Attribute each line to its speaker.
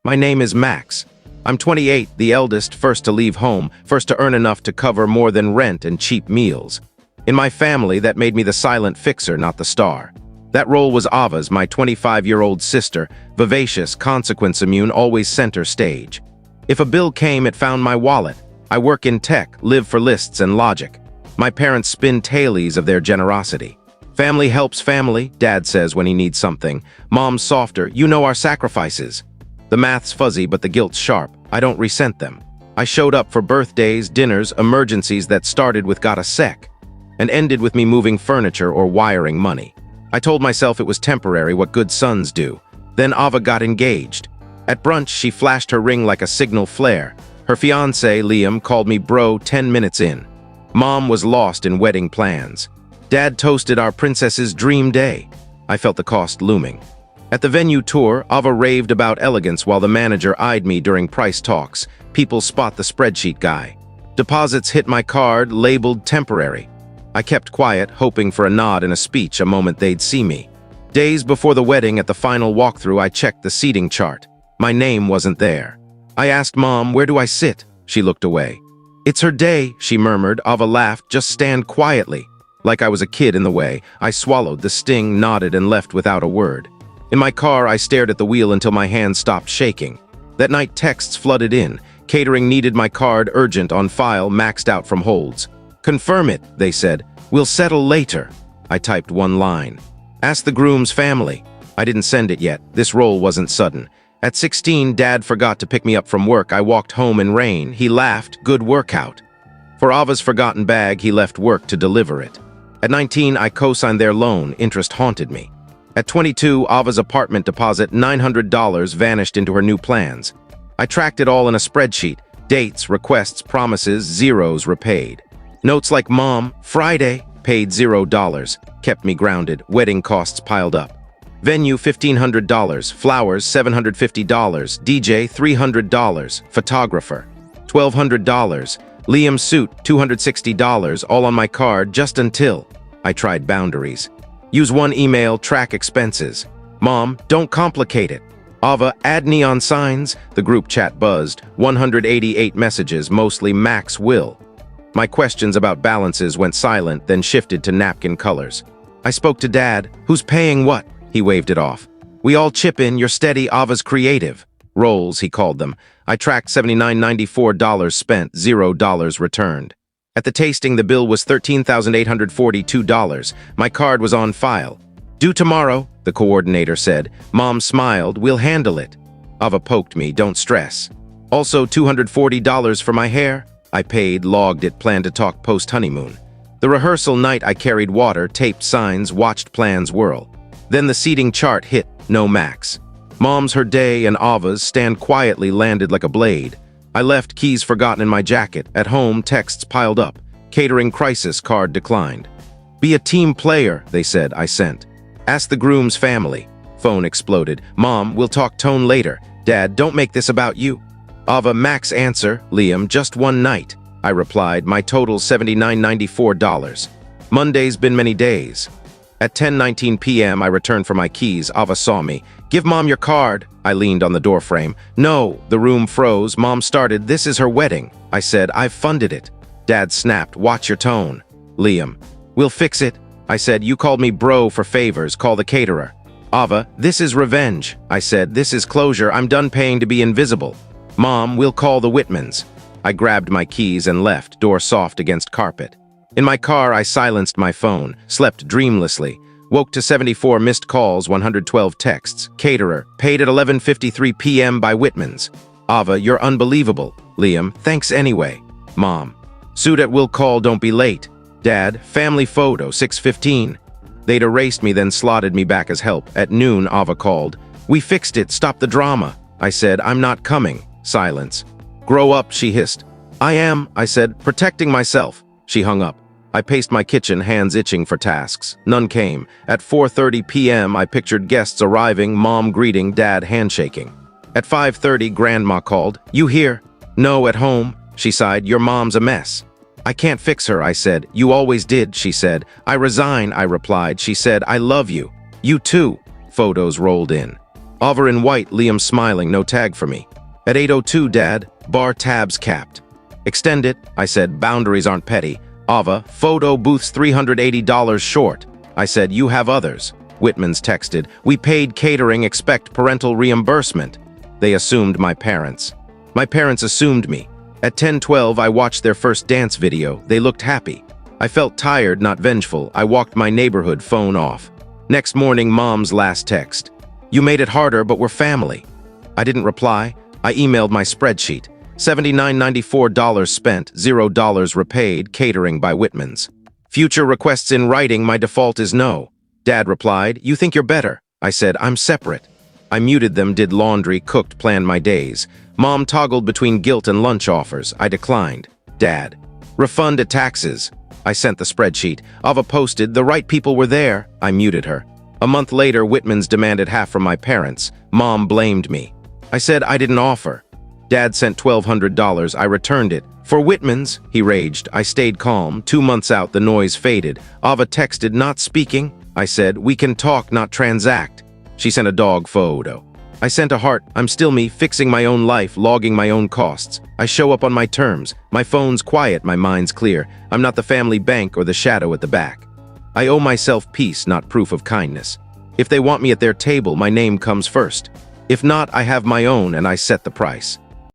Speaker 1: My name is Max. I'm 28, the eldest, first to leave home, first to earn enough to cover more than rent and cheap meals. In my family, that made me the silent fixer, not the star. That role was Ava's, my 25-year-old sister, vivacious, consequence-immune, always center stage. If a bill came, it found my wallet. I work in tech, live for lists and logic. My parents spin tailies of their generosity. Family helps family, Dad says when he needs something. Mom's softer, you know our sacrifices. The math's fuzzy, but the guilt's sharp. I don't resent them. I showed up for birthdays, dinners, emergencies that started with got a sec, and ended with me moving furniture or wiring money. I told myself it was temporary, what good sons do. Then Ava got engaged. At brunch, she flashed her ring like a signal flare. Her fiancé, Liam, called me bro 10 minutes in. Mom was lost in wedding plans. Dad toasted our princess's dream day. I felt the cost looming. At the venue tour, Ava raved about elegance while the manager eyed me during price talks. People spot the spreadsheet guy. Deposits hit my card, labeled temporary. I kept quiet, hoping for a nod and a speech, a moment they'd see me. Days before the wedding, at the final walkthrough, I checked the seating chart. My name wasn't there. I asked Mom, where do I sit? She looked away. It's her day, she murmured. Ava laughed, just stand quietly. Like I was a kid in the way, I swallowed the sting, nodded, and left without a word. In my car, I stared at the wheel until my hands stopped shaking. That night, texts flooded in. Catering needed my card, urgent, on file, maxed out from holds. Confirm it, they said. We'll settle later. I typed one line. Ask the groom's family. I didn't send it yet. This role wasn't sudden. At 16, Dad forgot to pick me up from work. I walked home in rain. He laughed, good workout. For Ava's forgotten bag, he left work to deliver it. At 19, I co-signed their loan. Interest haunted me. At 22, Ava's apartment deposit, $900, vanished into her new plans. I tracked it all in a spreadsheet. Dates, requests, promises, zeros repaid. Notes like Mom, Friday, paid $0, kept me grounded. Wedding costs piled up. Venue, $1,500. Flowers, $750. DJ, $300. Photographer, $1,200. Liam suit, $260, all on my card, just until I tried boundaries. Use one email, track expenses. Mom, don't complicate it. Ava, add neon signs. The group chat buzzed. 188 messages, mostly Max will. My questions about balances went silent, then shifted to napkin colors. I spoke to Dad. Who's paying what? He waved it off. We all chip in, you're steady, Ava's creative. Rolls, he called them. I tracked $79.94 spent, $0 returned. At the tasting, the bill was $13,842. My card was on file. Due tomorrow, the coordinator said. Mom smiled, we'll handle it. Ava poked me, don't stress. Also, $240 for my hair. I paid, logged it, planned to talk post-honeymoon. The rehearsal night, I carried water, taped signs, watched plans whirl. Then the seating chart hit, no Max. Mom's her day and Ava's stand quietly landed like a blade. I left, keys forgotten in my jacket. At home, texts piled up. Catering crisis, card declined. Be a team player, they said. I sent. Ask the groom's family. Phone exploded. Mom, we'll talk tone later. Dad, don't make this about you. Ava, Max answer. Liam, just one night. I replied, my total $79.94. Monday's been many days. At 10:19 p.m., I returned for my keys. Ava saw me. Give Mom your card. I leaned on the doorframe. No, the room froze. Mom started, this is her wedding. I said, I've funded it. Dad snapped, watch your tone. Liam, we'll fix it. I said, you called me bro for favors, call the caterer. Ava, this is revenge. I said, this is closure, I'm done paying to be invisible. Mom, we'll call the Whitmans. I grabbed my keys and left, door soft against carpet. In my car, I silenced my phone, slept dreamlessly, woke to 74 missed calls, 112 texts. Caterer, paid at 11:53 p.m. by Whitmans. Ava, you're unbelievable. Liam, thanks anyway. Mom, suit at will call, don't be late. Dad, family photo, 6:15. They'd erased me, then slotted me back as help. At noon, Ava called. We fixed it, stop the drama. I said, I'm not coming. Silence. Grow up, she hissed. I am, I said, protecting myself. She hung up. I paced my kitchen, hands itching for tasks. None came. At 4:30 p.m., I pictured guests arriving, Mom greeting, Dad handshaking. At 5:30, Grandma called. You here? No, at home. She sighed, your mom's a mess. I can't fix her, I said. You always did, she said. I resign, I replied. She said, I love you. You too. Photos rolled in. Ava in white, Liam smiling, no tag for me. At 8:02, Dad, bar tabs capped. Extend it, I said, boundaries aren't petty. Ava, photo booth's $380 short. I said, you have others. Whitman's texted, we paid catering, expect parental reimbursement. They assumed my parents. My parents assumed me. At 10:12, I watched their first dance video. They looked happy. I felt tired, not vengeful. I walked my neighborhood, phone off. Next morning, Mom's last text. You made it harder, but we're family. I didn't reply. I emailed my spreadsheet. $79.94 spent, $0 repaid, catering by Whitman's. Future requests in writing, my default is no. Dad replied, you think you're better. I said, I'm separate. I muted them, did laundry, cooked, planned my days. Mom toggled between guilt and lunch offers. I declined. Dad. Refund at taxes. I sent the spreadsheet. Ava posted, the right people were there. I muted her. A month later, Whitman's demanded half from my parents. Mom blamed me. I said I didn't offer. Dad sent $1,200. I returned it. For Whitman's, he raged. I stayed calm. 2 months out, the noise faded. Ava texted, not speaking. I said, we can talk, not transact. She sent a dog photo. I sent a heart. I'm still me, fixing my own life, logging my own costs. I show up on my terms. My phone's quiet, my mind's clear. I'm not the family bank or the shadow at the back. I owe myself peace, not proof of kindness. If they want me at their table, my name comes first. If not, I have my own and I set the price.